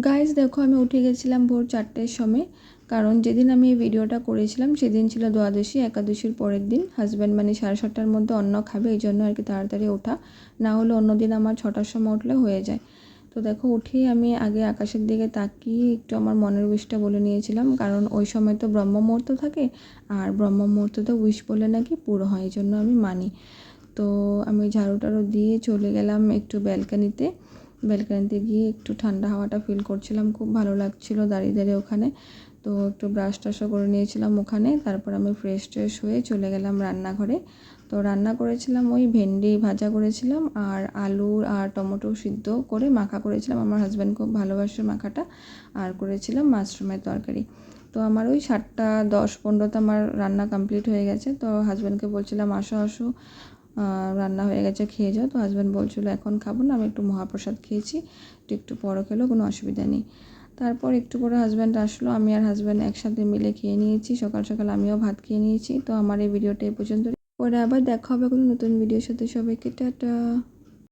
Guys দেখো, আমি উঠে গেছিলাম ভোর 4টের সময়। কারণ যেদিন আমি এই ভিডিওটা করেছিলাম সেদিন ছিল দ্বাদশী, একাদশীর পরের দিন। হাজব্যান্ড মানে 7:30টার মধ্যে অন্ন খাবে, এই জন্য আর কি তাড়াতাড়ি ওঠা। না হলে অন্যদিন আমার 6টার সময় উঠলে হয়ে যায়। তো দেখো, উঠেই আমি আগে আকাশের দিকে তাকিয়ে একটু আমার মনের উইশটা বলে নিয়েছিলাম, কারণ ওই সময় তো ব্রহ্ম মুহূর্ত থাকে, আর ব্রহ্ম মুহূর্ততে উইশ বলে নাকি পুরো হয়, এই জন্য আমি মানি। তো আমি ঝাড়ু টাড়ু দিয়ে চলে গেলাম একটু ব্যালকানিতে গিয়ে একটু ঠান্ডা হাওয়াটা ফিল করছিলাম, খুব ভালো লাগছিল দাঁড়িয়ে দাঁড়িয়ে ওখানে। তো একটু ব্রাশ টাশও করে নিয়েছিলাম ওখানে। তারপর আমি ফ্রেশ ট্রেশ হয়ে চলে গেলাম রান্নাঘরে। তো রান্না করেছিলাম ওই ভেন্ডি ভাজা করেছিলাম, আর আলু আর টমেটো সিদ্ধ করে মাখা করেছিলাম, আমার হাজব্যান্ড খুব ভালোবাসে মাখাটা। আর করেছিলাম মাশরুমের তরকারি। তো আমার ওই 7:10-15তে আমার রান্না কমপ্লিট হয়ে গেছে। তো হাজব্যান্ডকে বলছিলাম আসো আসো, রান্না হয়ে গেছে, খেয়ে যাও। তো হাজব্যান্ড বলছিলো এখন খাবো না, আমি একটু মহাপ্রসাদ খেয়েছি, একটু পরও খেলেও কোনো অসুবিধা নেই। তারপর একটু করে হাজব্যান্ড আসলো, আমি আর হাজব্যান্ড একসাথে মিলে খেয়ে নিয়েছি। সকাল সকাল আমিও ভাত খেয়ে নিয়েছি। তো আমার এই ভিডিওটা এই পর্যন্ত। পরে আবার দেখা হবে কোনো নতুন ভিডিওর সাথে। সবাইকে টাটা।